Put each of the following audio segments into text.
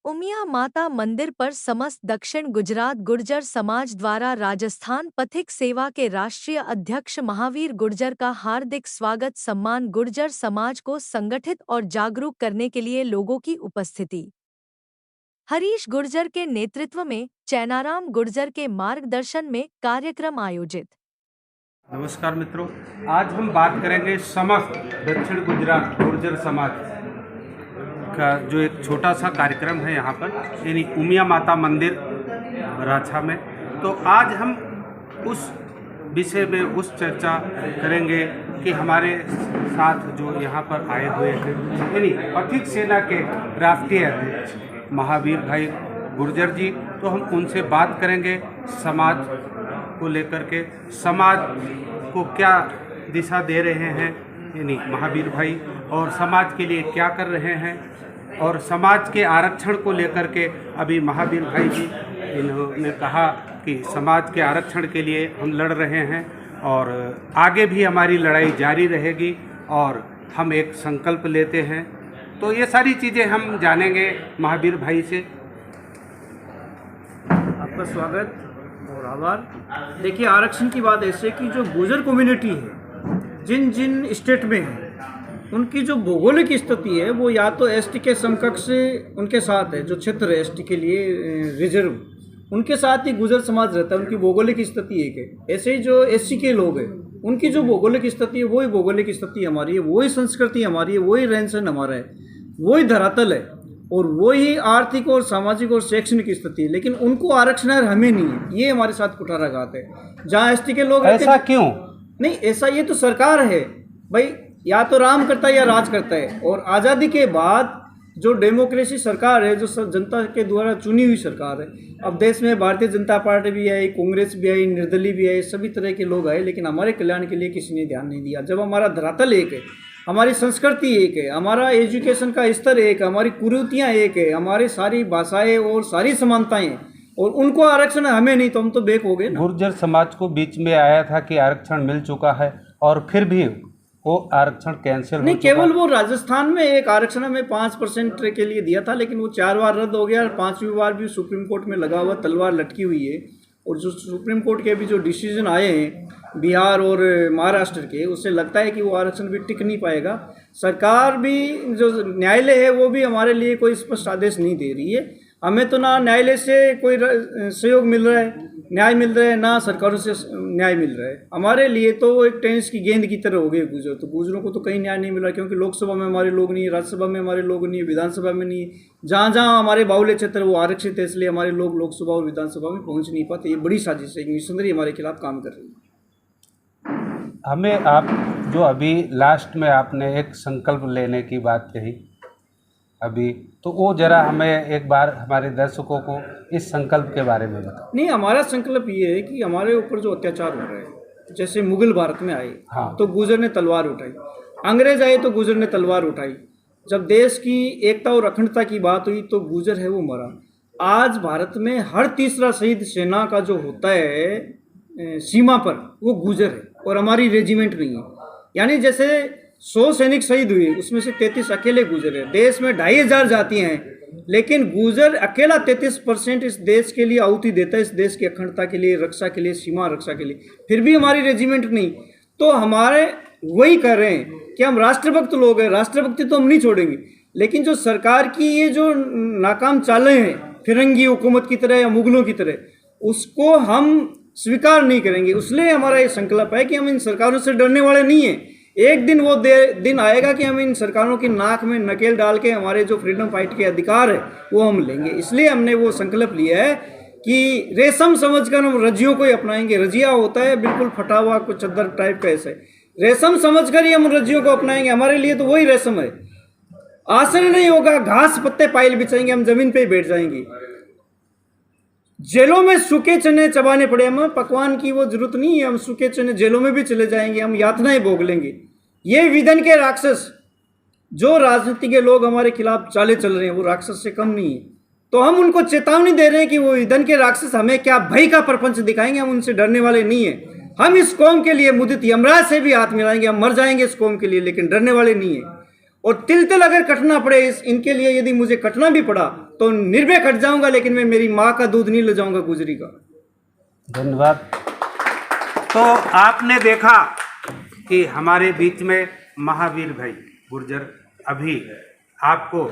उमिया माता मंदिर पर समस्त दक्षिण गुजरात गुर्जर समाज द्वारा राजस्थान पथिक सेवा के राष्ट्रीय अध्यक्ष महावीर गुर्जर का हार्दिक स्वागत। सम्मान गुर्जर समाज को संगठित और जागरूक करने के लिए लोगों की उपस्थिति। हरीश गुर्जर के नेतृत्व में चैनाराम गुर्जर के मार्गदर्शन में कार्यक्रम आयोजित। नमस्कार मित्रों, आज हम बात करेंगे समस्त दक्षिण गुजरात गुर्जर समाज का जो एक छोटा सा कार्यक्रम है यहाँ पर, यानी उमिया माता मंदिर राछा में। तो आज हम उस विषय में उस चर्चा करेंगे कि हमारे साथ जो यहाँ पर आए हुए हैं, यानी पथिक सेना के राष्ट्रीय अध्यक्ष महावीर भाई गुर्जर जी, तो हम उनसे बात करेंगे समाज को लेकर के, समाज को क्या दिशा दे रहे हैं यानी महावीर भाई, और समाज के लिए क्या कर रहे हैं, और समाज के आरक्षण को लेकर के अभी महावीर भाई जी इन्होंने कहा कि समाज के आरक्षण के लिए हम लड़ रहे हैं और आगे भी हमारी लड़ाई जारी रहेगी और हम एक संकल्प लेते हैं। तो ये सारी चीज़ें हम जानेंगे महावीर भाई से। आपका स्वागत और आभार। देखिए, आरक्षण की बात ऐसे कि जो गुर्जर कम्युनिटी है, जिन जिन स्टेट में है, उनकी जो भौगोलिक स्थिति है वो या तो एसटी के समकक्ष उनके साथ है, जो क्षेत्र है एसटी के लिए रिजर्व, उनके साथ ही गुर्जर समाज रहता है, उनकी भौगोलिक स्थिति एक है। ऐसे ही जो एससी के लोग हैं, उनकी जो भौगोलिक स्थिति है वही भौगोलिक स्थिति हमारी है, वही संस्कृति हमारी है, वही रहन सहन हमारा है, वही धरातल है और वही आर्थिक और सामाजिक और शैक्षणिक स्थिति है। लेकिन उनको आरक्षण हमें नहीं है, ये हमारे साथ कुठाराघात है। जहाँ एसटी के लोग ऐसा क्यों? नहीं, ऐसा ये तो सरकार है भाई, या तो राम करता है या राज करता है। और आज़ादी के बाद जो डेमोक्रेसी सरकार है, जो जनता के द्वारा चुनी हुई सरकार है, अब देश में भारतीय जनता पार्टी भी आई, कांग्रेस भी आई, निर्दलीय भी आई, सभी तरह के लोग आए, लेकिन हमारे कल्याण के लिए किसी ने ध्यान नहीं दिया। जब हमारा धरातल एक है, हमारी संस्कृति एक है, हमारा एजुकेशन का स्तर एक है, हमारी कुरीतियाँ एक है, हमारी सारी भाषाएं और सारी समानताएं, और उनको आरक्षण हमें नहीं, तो हम तो बेक हो गए ना। गुर्जर समाज को बीच में आया था कि आरक्षण मिल चुका है और फिर भी वो आरक्षण कैंसिल नहीं, केवल वो राजस्थान में एक आरक्षण में 5% के लिए दिया था, लेकिन वो 4 बार रद्द हो गया और 5वीं बार भी सुप्रीम कोर्ट में लगा हुआ तलवार लटकी हुई है। और जो सुप्रीम कोर्ट के अभी जो डिसीजन आए हैं बिहार और महाराष्ट्र के, उससे लगता है कि वो आरक्षण भी टिक नहीं पाएगा। सरकार भी, जो न्यायालय है, वो भी हमारे लिए कोई स्पष्ट आदेश नहीं दे रही है। हमें तो ना न्यायालय से कोई सहयोग मिल रहा है, न्याय मिल रहा है, ना सरकारों से न्याय मिल रहा है। हमारे लिए तो वो एक टेनिस की गेंद की तरह हो गई गुर्जर, तो गुर्जरों को तो कहीं न्याय नहीं मिल रहा, क्योंकि लोकसभा में हमारे लोग नहीं है, राज्यसभा में हमारे लोग नहीं है, विधानसभा में नहीं है। जहाँ जहाँ हमारे बाहुल्य क्षेत्र वो आरक्षित है, इसलिए हमारे लोग लोकसभा और विधानसभा में पहुँच नहीं पाते। ये बड़ी साजिश है, मिशनरी हमारे खिलाफ काम कर रही है। हमें आप जो अभी लास्ट में आपने एक संकल्प लेने की बात कही अभी, तो वो जरा हमें एक बार हमारे दर्शकों को इस संकल्प के बारे में बताओ। नहीं, हमारा संकल्प ये है कि हमारे ऊपर जो अत्याचार हो रहा है, जैसे मुगल भारत में आए, हाँ, तो गुर्जर ने तलवार उठाई, अंग्रेज आए तो गुर्जर ने तलवार उठाई, जब देश की एकता और अखंडता की बात हुई तो गुर्जर है वो मरा। आज भारत में हर तीसरा शहीद सेना का जो होता है सीमा पर, वो गुर्जर है और हमारी रेजिमेंट नहीं है। यानी जैसे 100 सैनिक शहीद हुए, उसमें से 33 अकेले गुर्जर है। देश में 2500 जातियाँ हैं, लेकिन गुर्जर अकेला 33% इस देश के लिए आहुति देता है, इस देश की अखंडता के लिए, रक्षा के लिए, सीमा रक्षा के लिए। फिर भी हमारी रेजिमेंट नहीं। तो हमारे वही कर रहे हैं कि हम राष्ट्रभक्त लोग हैं, राष्ट्रभक्ति तो हम नहीं छोड़ेंगे, लेकिन जो सरकार की ये जो नाकाम चालें हैं, फिरंगी हुकूमत की तरह या मुगलों की तरह, उसको हम स्वीकार नहीं करेंगे। इसलिए हमारा ये संकल्प है कि हम इन सरकारों से डरने वाले नहीं हैं। एक दिन वो दिन आएगा कि हम इन सरकारों की नाक में नकेल डाल के हमारे जो फ्रीडम फाइट के अधिकार है वो हम लेंगे। इसलिए हमने वो संकल्प लिया है कि रेशम समझकर हम रजियों को ही अपनाएंगे। रजिया होता है बिल्कुल फटा हुआ कुछ चद्दर टाइप का, ऐसे रेशम समझकर ही हम रजियों को अपनाएंगे। हमारे लिए तो वही रेशम है। आसन नहीं होगा, घास पत्ते पायल बिछाएंगे, हम जमीन पे ही बैठ जाएंगे। जेलों में सूखे चने चबाने पड़े, हमें पकवान की वो जरूरत नहीं है, हम सूखे चने जेलों में भी चले जाएंगे, हम यातनाएं भोग लेंगे। ये विधन के राक्षस जो राजनीति के लोग हमारे खिलाफ चाले चल रहे हैं, वो राक्षस से कम नहीं है। तो हम उनको चेतावनी दे रहे हैं कि वो विधन के राक्षस हमें क्या भय का प्रपंच दिखाएंगे, हम उनसे डरने वाले नहीं है। हम इस कौम के लिए मुदित यमराज से भी हाथ मिलाएंगे, हम मर जाएंगे इस कौम के लिए, लेकिन डरने वाले नहीं है। और तिल तिल अगर कटना पड़े इनके लिए, यदि मुझे कटना भी पड़ा तो निर्भय हट जाऊंगा, लेकिन मैं मेरी माँ का दूध नहीं ले जाऊंगा गुजरी का। धन्यवाद। तो आपने देखा कि हमारे बीच में महावीर भाई गुर्जर अभी आपको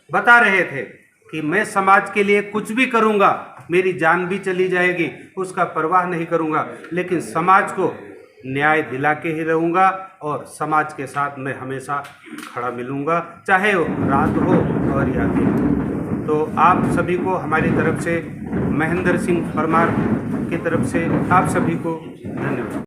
बता रहे थे कि मैं समाज के लिए कुछ भी करूंगा, मेरी जान भी चली जाएगी, उसका परवाह नहीं करूंगा, लेकिन समाज को न्याय दिला के ही रहूंगा और समाज के साथ मैं हमेशा खड़ा मिलूंगा, चाहे वो रात हो और या दिन। तो आप सभी को हमारी तरफ से, महेंद्र सिंह परमार की तरफ से आप सभी को धन्यवाद।